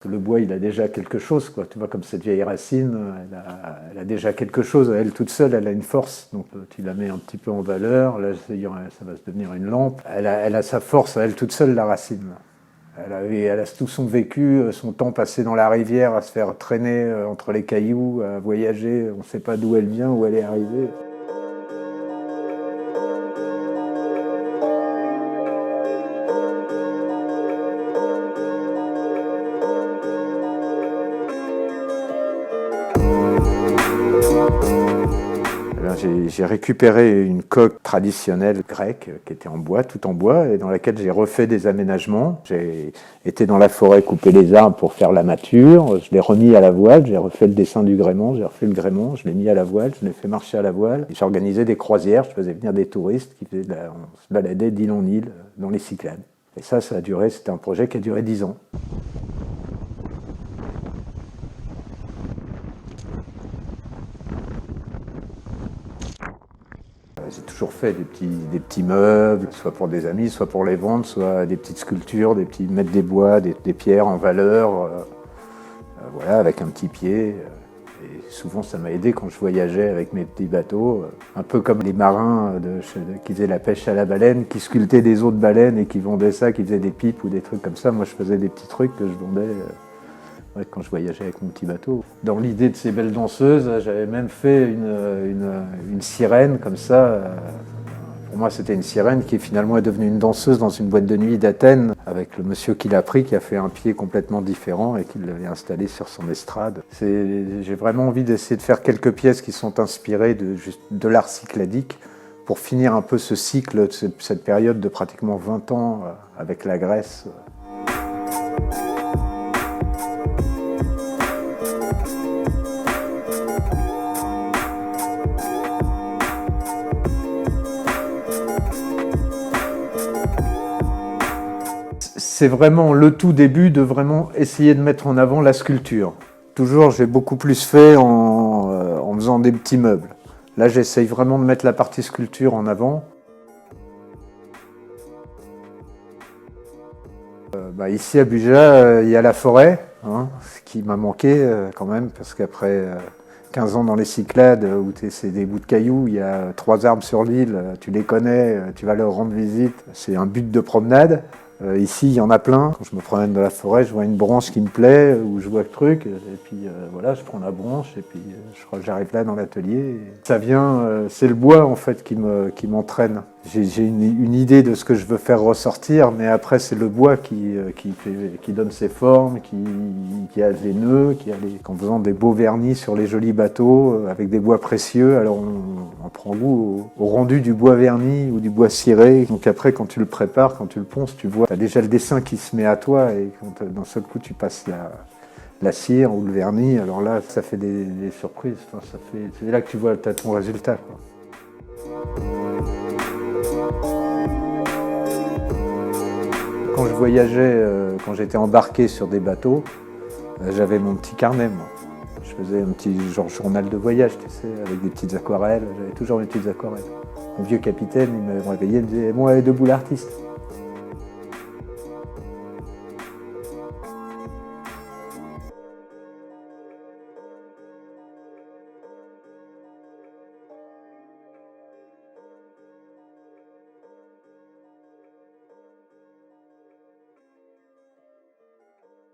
Le bois, il a déjà quelque chose, quoi. Tu vois, comme cette vieille racine, elle a déjà quelque chose. Elle, toute seule, elle a une force. Donc, tu la mets un petit peu en valeur. Là, ça va se devenir une lampe. Elle a sa force, elle toute seule, la racine. Elle a tout son vécu, son temps passé dans la rivière, à se faire traîner entre les cailloux, à voyager. On ne sait pas d'où elle vient, où elle est arrivée. J'ai récupéré une coque traditionnelle grecque qui était en bois, tout en bois, et dans laquelle j'ai refait des aménagements. J'ai été dans la forêt couper les arbres pour faire la mâture, je l'ai remis à la voile, j'ai refait le dessin du gréement, j'ai refait le gréement, je l'ai mis à la voile, je l'ai fait marcher à la voile. J'ai organisé des croisières, je faisais venir des touristes on se baladait d'île en île dans les Cyclades. Et ça a duré, c'était un projet qui a duré 10 ans. J'ai toujours fait des petits meubles, soit pour des amis, soit pour les vendre, soit des petites sculptures, mettre des bois, des pierres en valeur, voilà, avec un petit pied. Et souvent, ça m'a aidé quand je voyageais avec mes petits bateaux, un peu comme les marins qui faisaient la pêche à la baleine, qui sculptaient des os de baleine et qui vendaient ça, qui faisaient des pipes ou des trucs comme ça. Moi, je faisais des petits trucs que je vendais quand je voyageais avec mon petit bateau. Dans l'idée de ces belles danseuses, j'avais même fait une sirène comme ça. Pour moi, c'était une sirène qui finalement est devenue une danseuse dans une boîte de nuit d'Athènes, avec le monsieur qui l'a pris, qui a fait un pied complètement différent et qui l'avait installé sur son estrade. J'ai vraiment envie d'essayer de faire quelques pièces qui sont inspirées de l'art cycladique pour finir un peu ce cycle, cette période de pratiquement 20 ans avec la Grèce. C'est vraiment le tout début de vraiment essayer de mettre en avant la sculpture. Toujours, j'ai beaucoup plus fait en faisant des petits meubles. Là, j'essaye vraiment de mettre la partie sculpture en avant. Ici à Buja, il y a la forêt, hein, ce qui m'a manqué quand même, parce qu'après 15 ans dans les Cyclades, où c'est des bouts de cailloux, il y a 3 arbres sur l'île, tu les connais, tu vas leur rendre visite. C'est un but de promenade. Ici, il y en a plein. Quand je me promène dans la forêt, je vois une branche qui me plaît, ou je vois le truc, et puis voilà, je prends la branche, et puis je crois que j'arrive là dans l'atelier. Ça vient, c'est le bois en fait qui m'entraîne. J'ai une idée de ce que je veux faire ressortir, mais après c'est le bois qui donne ses formes, qui a les nœuds, en faisant des beaux vernis sur les jolis bateaux, avec des bois précieux, alors on prend goût au rendu du bois verni ou du bois ciré. Donc après, quand tu le prépares, quand tu le ponces, tu vois, tu as déjà le dessin qui se met à toi, et quand d'un seul coup tu passes la cire ou le vernis, alors là, ça fait des surprises. Enfin, c'est là que tu vois ton résultat, quoi. Quand je voyageais, quand j'étais embarqué sur des bateaux, j'avais mon petit carnet, moi. Je faisais un petit journal de voyage, tu sais, avec des petites aquarelles. J'avais toujours des petites aquarelles. Mon vieux capitaine, il me réveillait, il me disait « Moi, allez debout l'artiste ».